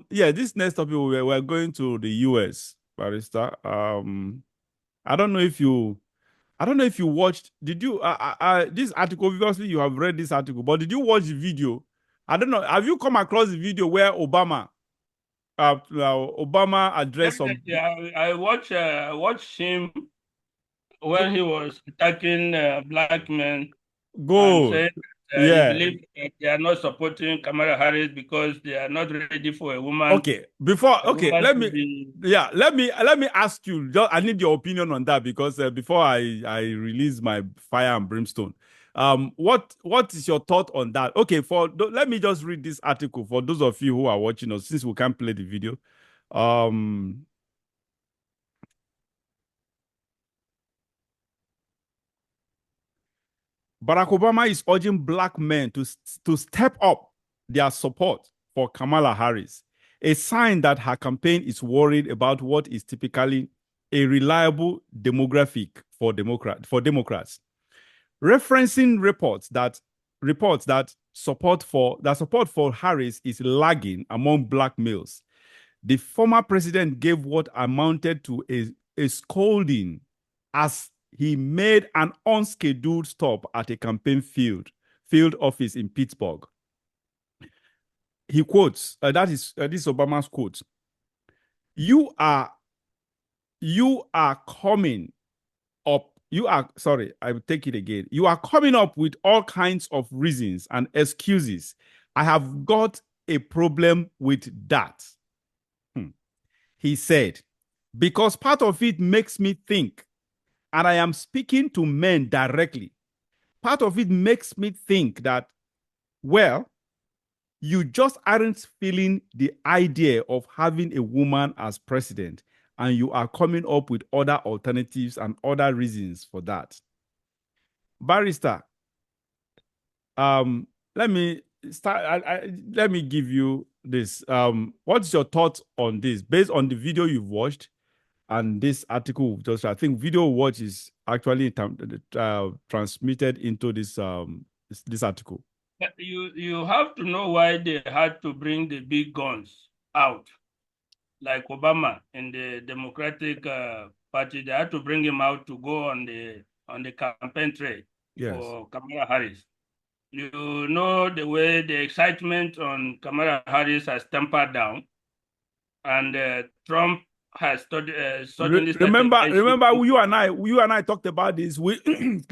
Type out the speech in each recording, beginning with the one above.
Yeah, this next topic we're going to the US, Barrister. I don't know if you I don't know if you watched. Did you this article? Obviously, you have read this article, but did you watch the video? I don't know. Have you come across the video where Obama addressed some Definitely, I watched him when he was attacking black men and good? saying that he Yeah. believes that they are not supporting Kamala Harris because they are not ready for Okay. Before, a okay, woman to be. let me ask you. Just, I need your opinion on that because before I release my fire and brimstone, what is your thought on that? Okay, let me just read this article for those of you who are watching us, since we can't play the video. Um, Barack Obama is urging black men to step up their support for Kamala Harris, a sign that her campaign is worried about what is typically a reliable demographic for Democrats, referencing reports that support for Harris is lagging among black males. The former president gave what amounted to a scolding as he made an unscheduled stop at a campaign field office in Pittsburgh. He quotes, this is Obama's quote: "You are coming up. You are sorry. I will take it again. You are coming up with all kinds of reasons and excuses. I have got a problem with that." He said, "Because part of it makes me think, and I am speaking to men directly. Part of it makes me think that, well, you just aren't feeling the idea of having a woman as president, and you are coming up with other alternatives and other reasons for that." Barrister, let me start. Let me give you this. What's your thoughts on this based on the video you've watched and this article? Just I think video watch is actually transmitted into this article. You have to know why they had to bring the big guns out, like Obama in the Democratic Party. They had to bring him out to go on the campaign trail Yes. for Kamala Harris. You know the way the excitement on Kamala Harris has tempered down, and Trump has suddenly started Remember, mentioning. you and I talked about this. We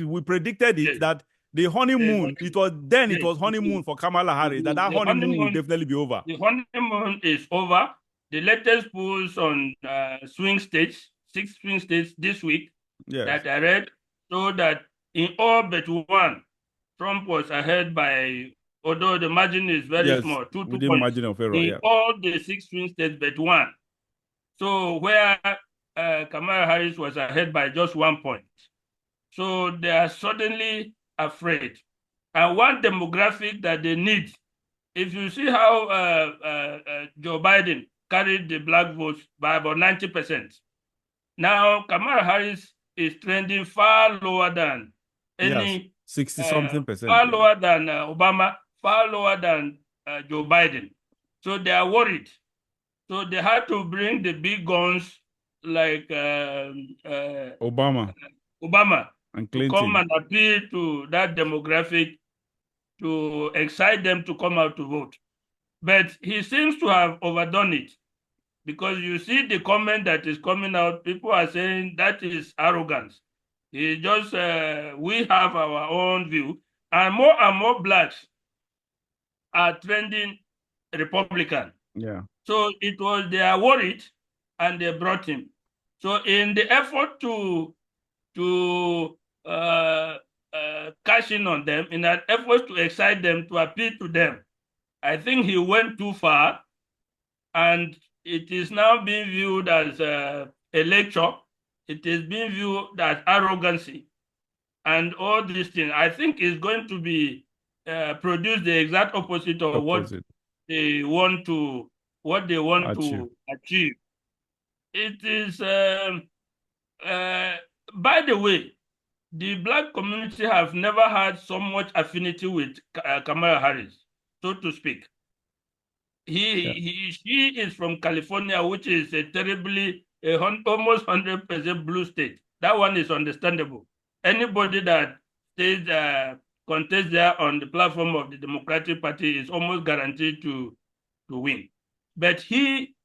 we predicted it Yes, that the honeymoon. It exactly. was then it Yes, was honeymoon for Kamala Harris. That the honeymoon will honeymoon, definitely be over. the honeymoon is over. The latest polls on swing states, 6 swing states this week Yes. that I read, show that in all but one, Trump was ahead by, although the margin is very Yes. small, two Within points margin of error. in Yeah. all the 6 swing states but one. So where Kamala Harris was ahead by just 1 point. So they are suddenly afraid. And one demographic that they need, if you see how Joe Biden carried the black votes by about 90%, now Kamala Harris is trending far lower than Yes. any, 60 something percent. far Yeah. lower than Obama, far lower than Joe Biden. So they are worried. So they had to bring the big guns like Obama Obama and to come Clinton. and appeal to that demographic to excite them to come out to vote. But he seems to have overdone it because you see the comment that is coming out, people are saying that is arrogance. He just, we have our own view, and more blacks are trending Republican. Yeah. So it was, they are worried and they brought him. So in the effort to cash in on them, in an effort to excite them, to appeal to them, I think he went too far, and it is now being viewed as a lecture. It is being viewed as arrogancy and all these things. I think is going to be produce the exact opposite of Opposite. they want to what they want Achieve. to achieve. It is, uh, by the way, the black community have never had so much affinity with Kamala Harris, so to speak. She is from California, which is a almost 100% blue state. That one is understandable. Anybody that stays contests there on the platform of the Democratic Party is almost guaranteed to win. But she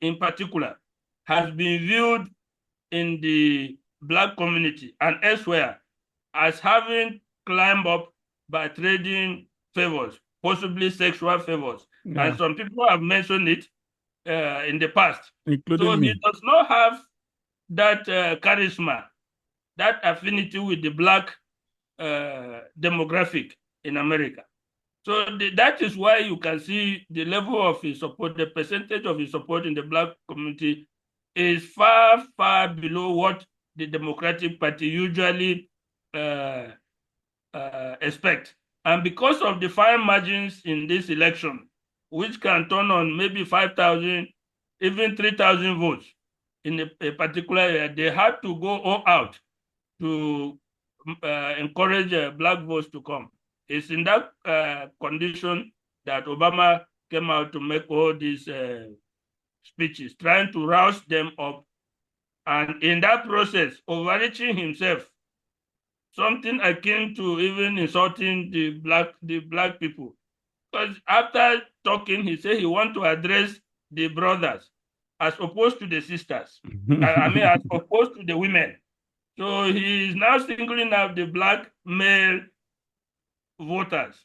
in particular has been viewed in the Black community and elsewhere as having climbed up by trading favors, possibly sexual favors. Yeah. And some people have mentioned it in the past. Including so me. He does not have that charisma, that affinity with the Black demographic in America. So that is why you can see the level of his support, the percentage of his support in the Black community is far, far below what the Democratic Party usually expect. And because of the fine margins in this election, which can turn on maybe 5,000, even 3,000 votes in a particular area, they had to go all out to encourage Black votes to come. It's in that condition that Obama came out to make all these speeches, trying to rouse them up. And in that process, overreaching himself, something akin to even insulting the black people. Because after talking, he said he wants to address the brothers as opposed to the sisters. I mean, as opposed to the women. So he is now singling out the Black male voters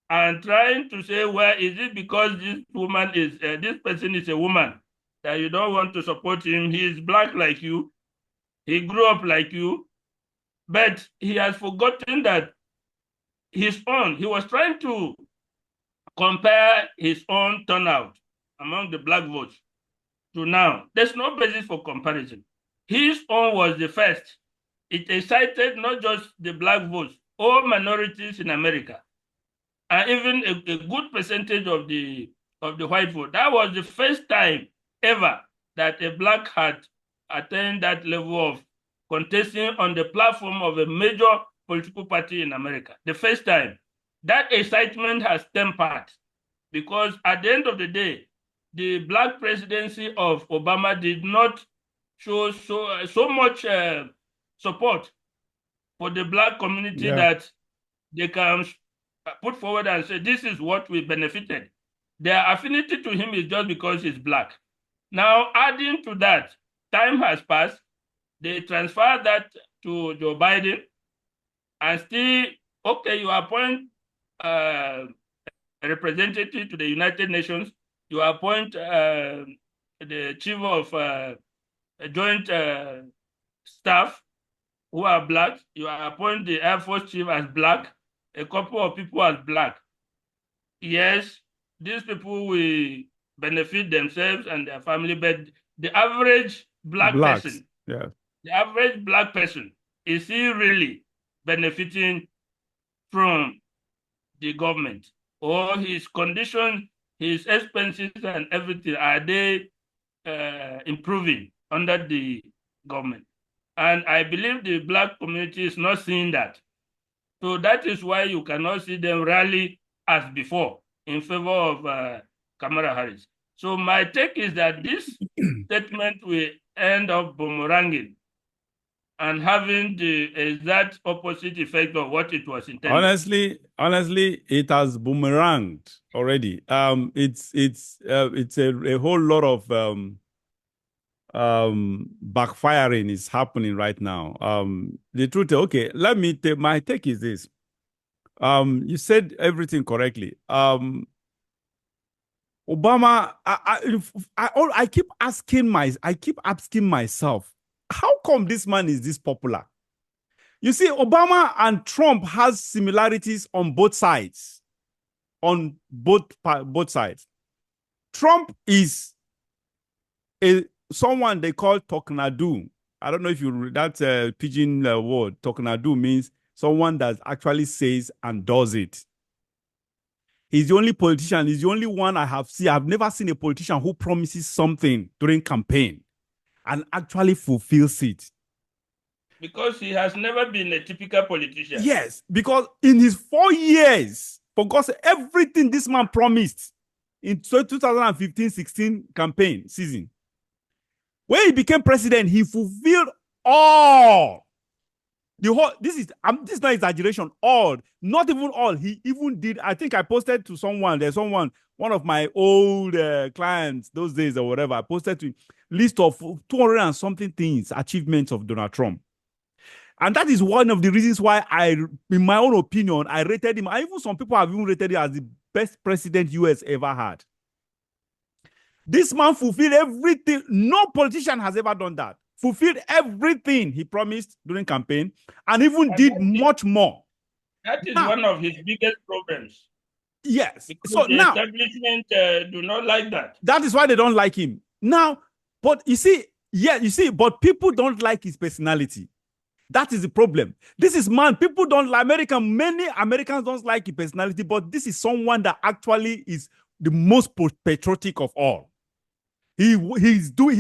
and trying to say, well, is it because this person is a woman that you don't want to support him? He is Black like you. He grew up like you. But he has forgotten that he was trying to compare his own turnout among the Black votes to now. There's no basis for comparison. His own was the first. It excited not just the Black votes, all minorities in America, and even a good percentage of the white vote. That was the first time ever that a Black had attained that level of contesting on the platform of a major political party in America. The first time. That excitement has tempered because at the end of the day, the Black presidency of Obama did not show so much support for the Black community that they can put forward and say, this is what we benefited. Their affinity to him is just because he's Black. Now, adding to that, time has passed. They transfer that to Joe Biden and still, okay, you appoint a representative to the United Nations, you appoint the chief of joint staff who are Black, you appoint the Air Force chief as Black, a couple of people as Black. Yes, these people will benefit themselves and their family, but the average Black person, the average Black person, is he really benefiting from the government? Or his condition, his expenses and everything, are they improving under the government? And I believe the Black community is not seeing that. So that is why you cannot see them rally as before in favor of Kamala Harris. So my take is that this statement will end up boomeranging and having the exact opposite effect of what it was intended. Honestly, it has boomeranged already. It's a whole lot of backfiring is happening right now. The truth, okay, let me take my take is this. You said everything correctly. Obama, I keep asking myself, how come this man is this popular? You see, Obama and Trump has similarities on both sides. On both sides. Trump is someone they call Toknadu. I don't know if you read that pidgin word. Toknadu means someone that actually says and does it. He's the only politician. He's the only one I have seen. I've never seen a politician who promises something during campaign and actually fulfills it. Because he has never been a typical politician. Yes, because in his 4 years, for God's sake, everything this man promised, in 2015-16 campaign season. When he became president, he fulfilled all. The whole, this is not exaggeration, all, not even all. He even did, I think I posted to someone, one of my old clients those days or whatever, I posted to list of 200 and something things, achievements of Donald Trump. And that is one of the reasons why in my own opinion, I rated him. Even some people have even rated him as the best president US ever had. This man fulfilled everything. No politician has ever done that. Fulfilled everything he promised during campaign and even did much more. That is one of his biggest problems. Yes. Because so the now, establishment do not like that. That is why they don't like him. Now, but you see, but people don't like his personality. That is the problem. This is man, people don't like many Americans don't like his personality, but this is someone that actually is the most patriotic of all. He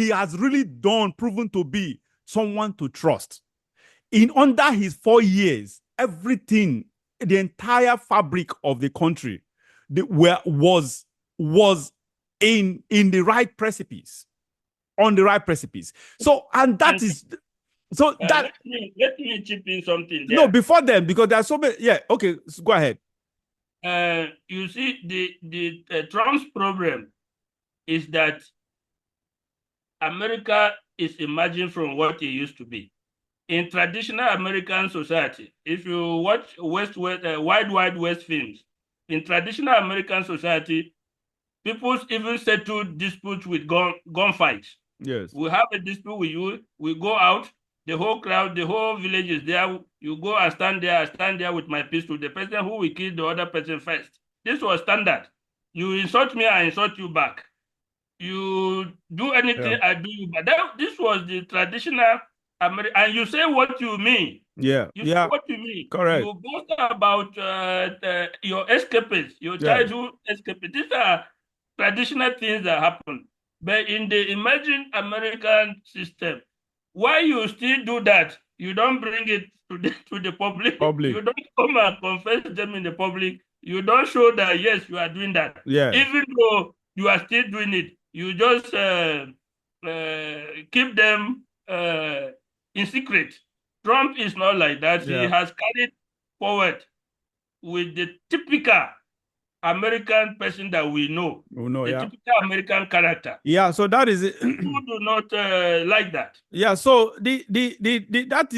has really proven to be someone to trust. Under his 4 years, everything, the entire fabric of the country was in the right precipice, on the right precipice. So, and that is so that let me chip in something there. No, before then, because there are so many. Yeah, okay, so go ahead. You see, the Trump's problem is that America is emerging from what it used to be. In traditional American society, if you watch Wild West films, in traditional American society, people even settle disputes with gunfights. Yes. We have a dispute with you, we go out, the whole crowd, the whole village is there. You go and stand there with my pistol. The person who will kill the other person first. This was standard. You insult me, I insult you back. You do anything, I do you. But this was the traditional American. And you say what you mean. Yeah. You say what you mean. Correct. You boast about your escapades, your childhood escapades. These are traditional things that happen. But in the emerging American system, why you still do that? You don't bring it to the public. You don't come and confess them in the public. You don't show that, yes, you are doing that. Yeah. Even though you are still doing it, you just keep them in secret. Trump is not like that. Yeah. He has carried forward with the typical American person that we know. The typical American character. Yeah, so that is it. People do not like that. Yeah, so that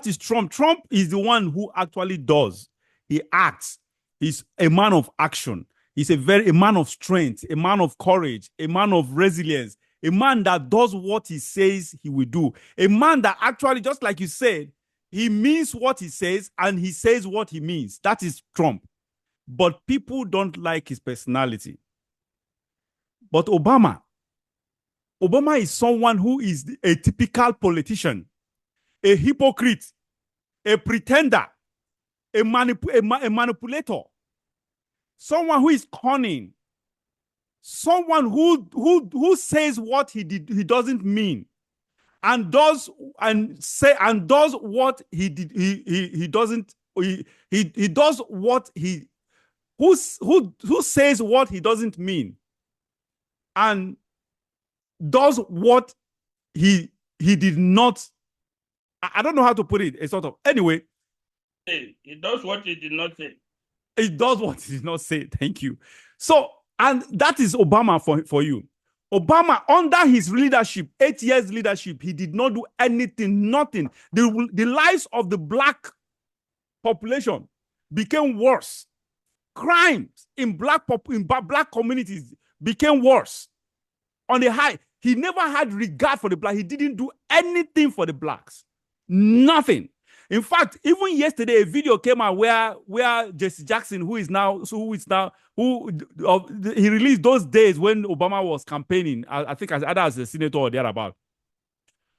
is Trump. Trump is the one who actually does. He acts. He's a man of action. He's a man of strength, a man of courage, a man of resilience, a man that does what he says he will do. A man that actually, just like you said, he means what he says and he says what he means. That is Trump. But people don't like his personality. But Obama is someone who is a typical politician, a hypocrite, a pretender, a manipulator, someone who is cunning, someone who says what he doesn't mean, and does what he did he doesn't he does what he who says what he doesn't mean and does what he did not. I don't know how to put it. A sort of anyway. He does what he did not say. He does what he did not say. Thank you. So, and that is Obama for you. Obama, under his leadership, 8 years leadership, he did not do anything, nothing. The lives of the black population became worse. Crimes in black communities became worse. On the high, he never had regard for the black. He didn't do anything for the blacks. Nothing. In fact, even yesterday, a video came out where Jesse Jackson, he released those days when Obama was campaigning, I think either as a senator or thereabout,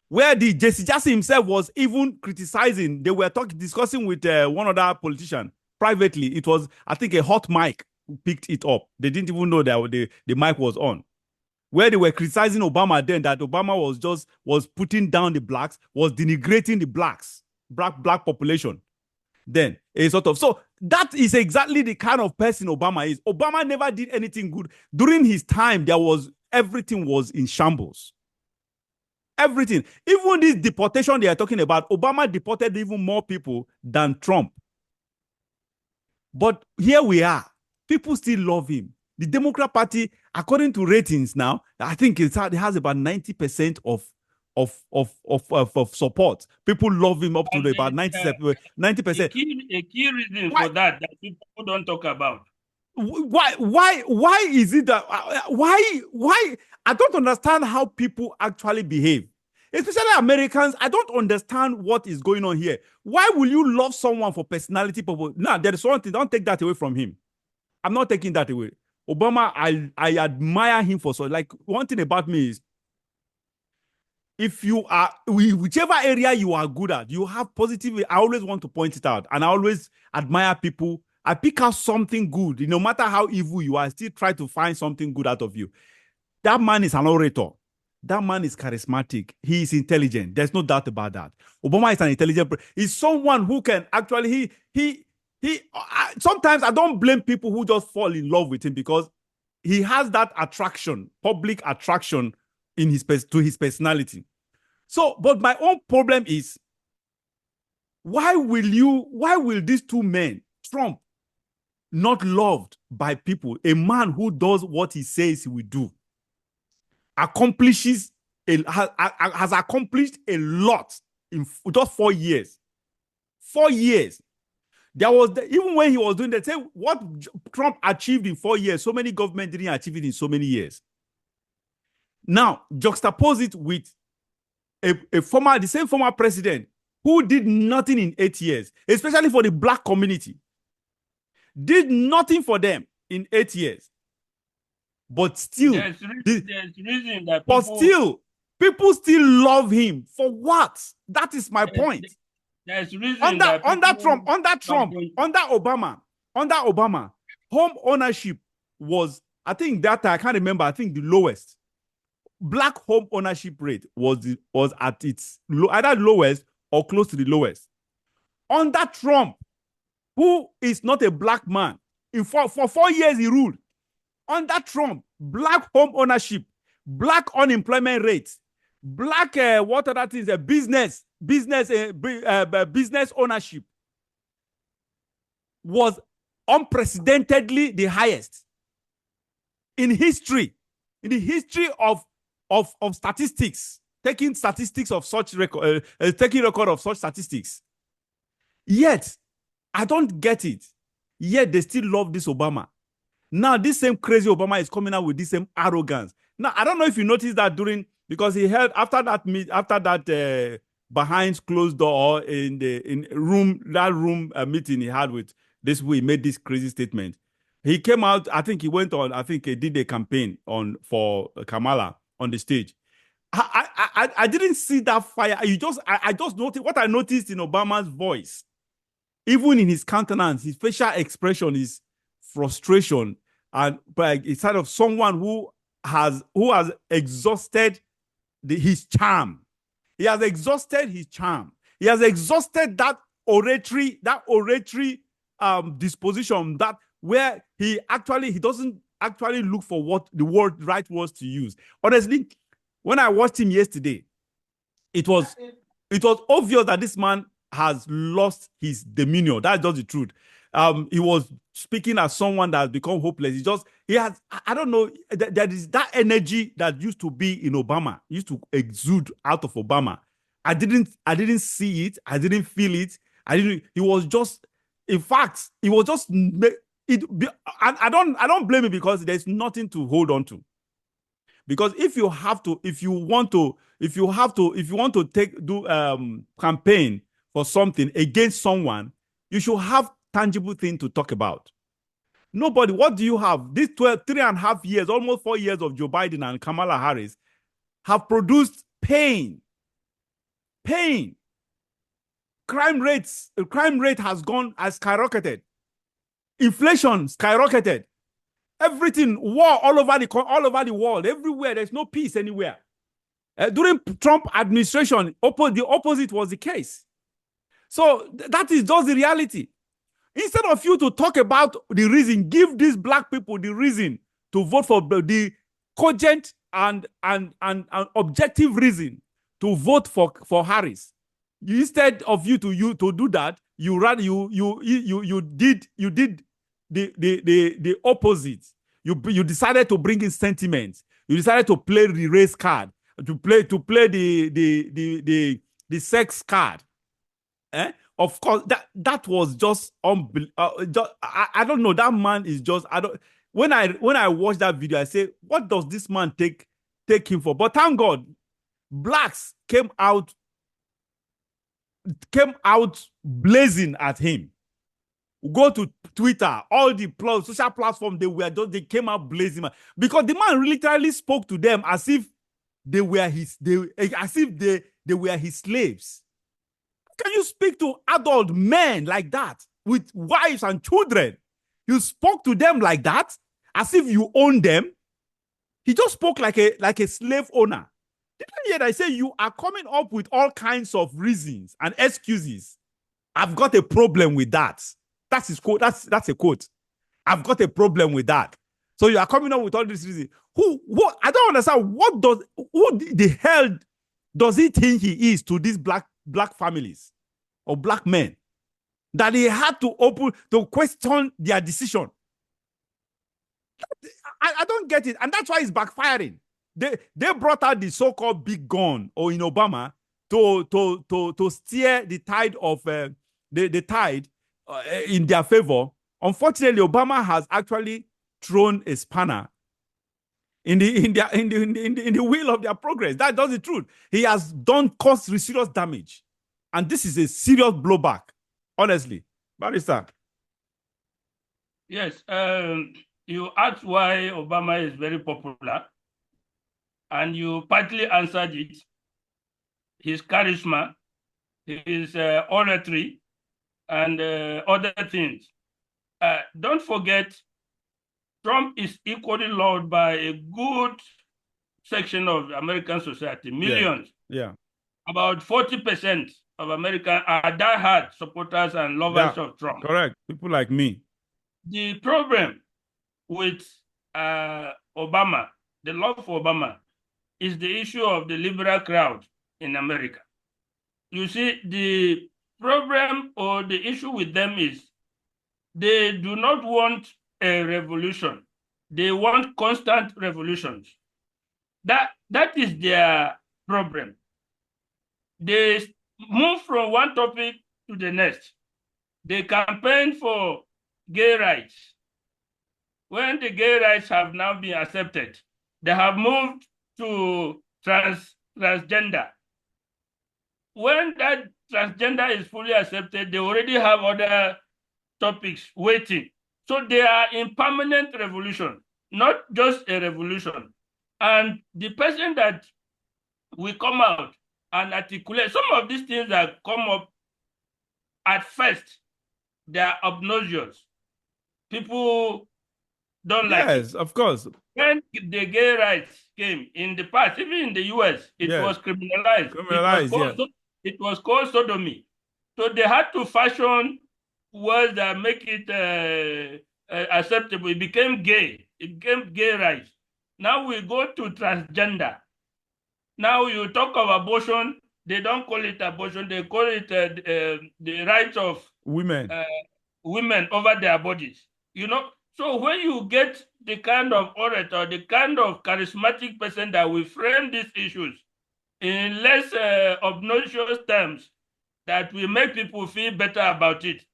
where the Jesse Jackson himself was even criticizing. They were discussing with one other politician privately. It was, I think, a hot mic who picked it up. They didn't even know that the mic was on. Where they were criticizing Obama then, that Obama was putting down the blacks, was denigrating the black population. then a sort of. So that is exactly the kind of person Obama is. Obama never did anything good. During his time, everything was in shambles. Everything. Even this deportation they are talking about, Obama deported even more people than Trump. But here we are. People still love him. The Democrat Party, according to ratings now, I think it has about 90% of support. People love him up to about 90%. A key reason for that people don't talk about. Why is it that why I don't understand how people actually behave, especially Americans. I don't understand what is going on here. Why will you love someone for personality purpose? Now, there is one thing, don't take that away from him. I'm not taking that away. Obama, I admire him for so. Like, one thing about me is, if you are, whichever area you are good at, you have positive. I always want to point it out, and I always admire people. I pick out something good. No matter how evil you are, I still try to find something good out of you. That man is an orator. That man is charismatic. He is intelligent. There's no doubt about that. Obama is an intelligent person. He's someone who can actually, sometimes I don't blame people who just fall in love with him, because he has that attraction, public attraction to his personality. So, but my own problem is, why will these two men, Trump, not loved by people, a man who does what he says he will do, has accomplished a lot in just 4 years. 4 years. There was even when he was doing that, say what Trump achieved in 4 years, so many governments didn't achieve it in so many years. Now, juxtapose it with the same former president who did nothing in 8 years, especially for the black community. Did nothing for them in 8 years. But still, there's reason that people still love him. For what? That is my point. There's reason under Obama, home ownership was, I think that I can't remember, I think the lowest. Black home ownership rate was at its either lowest or close to the lowest. Under Trump, who is not a black man, for 4 years he ruled. Under Trump, black home ownership, black unemployment rates, black what other things, business ownership was unprecedentedly the highest in history, in the history of statistics, taking statistics of such record, taking record of such statistics. Yet, I don't get it. Yet they still love this Obama. Now, this same crazy Obama is coming out with this same arrogance. Now, I don't know if you noticed that because he held after that behind closed door in the room meeting he had with this, he made this crazy statement. He came out, I think he went on, I think he did a campaign for Kamala on the stage. I didn't see that fire. I just noticed what I noticed in Obama's voice, even in his countenance, his facial expression is frustration, and it's kind of someone who has exhausted his charm. He has exhausted his charm. He has exhausted that oratory disposition, that where he doesn't actually look for what the right words to use. Honestly, when I watched him yesterday, it was obvious that this man has lost his demeanor. That's just the truth. He was speaking as someone that has become hopeless. I don't know, there is that energy that used to be in Obama, used to exude out of Obama. I didn't see it. I didn't feel it. He was just, in fact, he was just, I don't blame him, because there's nothing to hold on to. Because if you want to do campaign for something against someone, you should have tangible thing to talk about. Nobody. What do you have? These 3.5 years, almost 4 years of Joe Biden and Kamala Harris have produced pain. Crime rate has skyrocketed. Inflation skyrocketed. Everything, war all over the world, everywhere. There's no peace anywhere. During Trump administration, the opposite was the case. So that is just the reality. Instead of you to talk about the reason, give these black people the reason to vote for the cogent and objective reason to vote for Harris. Instead of you to do that, you did the opposite. You decided to bring in sentiments. You decided to play the race card, to play the sex card. Of course, that was just unbelievable. I don't know. That man is just, I don't. When I watched that video, I say, what does this man take him for? But thank God, blacks came out blazing at him. Go to Twitter, all the social platforms, they came out blazing, because the man literally spoke to them as if they were his slaves. Can you speak to adult men like that with wives and children? You spoke to them like that as if you own them. He just spoke like a slave owner. Didn't you hear that? I say you are coming up with all kinds of reasons and excuses. I've got a problem with that. That's his quote. That's a quote. I've got a problem with that. So you are coming up with all these reasons. What? I don't understand. Who the hell does he think he is to these black families or black men that he had to question their decision? I don't get it. And that's why it's backfiring. They brought out the so-called big gun or in Obama to steer the tide of the tide in their favor. Unfortunately, Obama has actually thrown a spanner in the wheel of their progress. That's the truth. He has caused serious damage, and this is a serious blowback. Honestly, Barrister. Yes, you asked why Obama is very popular, and you partly answered it. His charisma, his oratory, and other things. Don't forget, Trump is equally loved by a good section of American society, millions. Yeah. About 40% of Americans are diehard supporters and lovers of Trump. Correct. People like me. The problem with Obama, the love for Obama, is the issue of the liberal crowd in America. You see, the problem or the issue with them is they do not want a revolution. They want constant revolutions. That is their problem. They move from one topic to the next. They campaign for gay rights. When the gay rights have now been accepted, they have moved to transgender. When that transgender is fully accepted, they already have other topics waiting. So they are in permanent revolution, not just a revolution. And the person that will come out and articulate some of these things that come up at first, they are obnoxious. People don't like it. Yes, of course. When the gay rights came in the past, even in the US, it was criminalized. It was called sodomy. So they had to fashion words that make it acceptable. It became gay. It became gay rights. Now we go to transgender. Now you talk of abortion, they don't call it abortion. They call it the rights of women over their bodies. You know, so when you get the kind of orator, the kind of charismatic person that will frame these issues in less obnoxious terms that will make people feel better about it,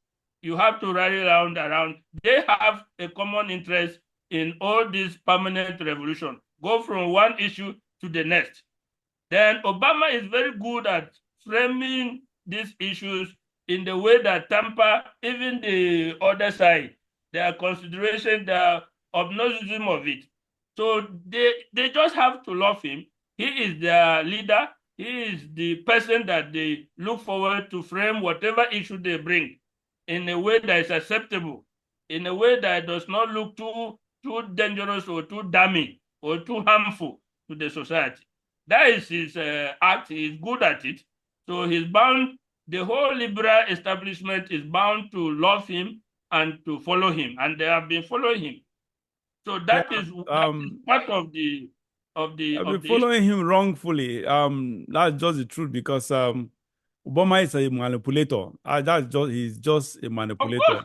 you have to rally around. They have a common interest in all this permanent revolution. Go from one issue to the next. Then Obama is very good at framing these issues in the way that temper even the other side, their consideration, their obnoxious of it. So they just have to love him. He is their leader. He is the person that they look forward to frame whatever issue they bring in a way that is acceptable, in a way that does not look too dangerous or too damning or too harmful to the society. That is his act. He is good at it. So he's bound the whole liberal establishment is bound to love him and to follow him, and they have been following him. So Yeah, that is part of the I've been following him wrongfully. That's just the truth because Obama is a manipulator. He's just a Of manipulator. course,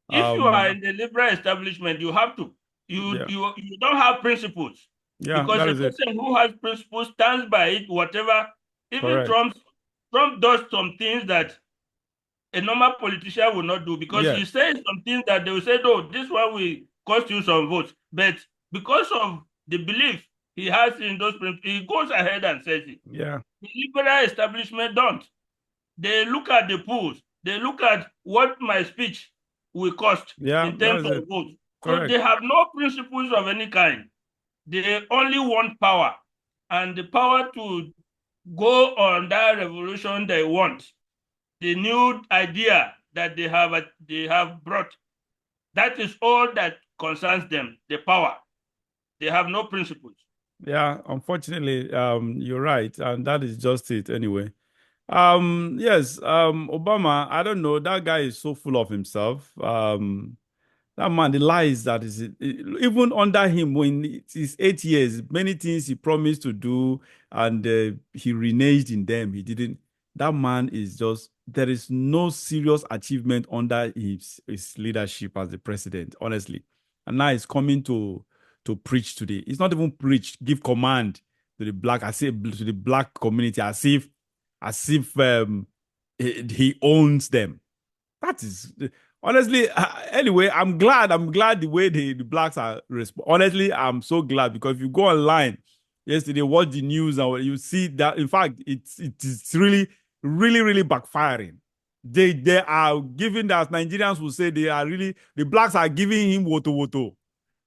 if you are in the liberal establishment, you have to Yeah, you don't have principles, yeah, because that a is it. person who has principles stands by it. Whatever, even Correct. Trump does some things that a normal politician will not do, because he Yes. says some things that they will say, no, this one will cost you some votes. But because of the belief he has in those principles, he goes ahead and says it. Yeah. The liberal establishment don't. They look at the polls. They look at what my speech will cost Yeah, in that terms is of it. votes. So Correct. they have no principles of any kind. They only want power, and the power to go on that revolution they want, the new idea that they have brought. That is all that concerns them, the power. They have no principles. Yeah, unfortunately, you're right, and that is just it anyway. Yes, Obama, I don't know, that guy is so full of himself. That man, the lies that is even under him when it is 8 years, many things he promised to do and he reneged in them. He didn't. That man is just there is no serious achievement under his leadership as the president, honestly. And now he's coming to preach today. It's not even preach, give command to the black, I say to the black community as if he owns them. That is honestly. Anyway, I'm glad. I'm glad the way the blacks are. Honestly, I'm so glad because if you go online yesterday, watch the news, and you see that in fact it is really backfiring. They are giving that Nigerians will say they are really the blacks are giving him woto woto.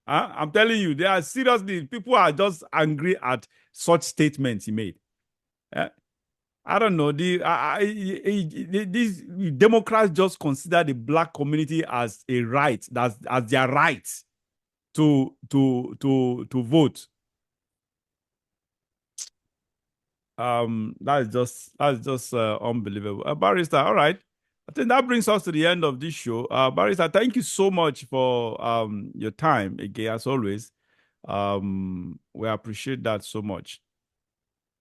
I'm telling you, they are seriously people are just angry at such statements he made. Eh, I don't know. These Democrats just consider the black community as a right, that's as their right to vote. That's just unbelievable. Barrister, all right. I think that brings us to the end of this show. Barrister, thank you so much for your time again, as always. We appreciate that so much.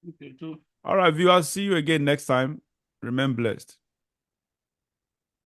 Okay, too. All right, viewers, see you again next time. Remain blessed.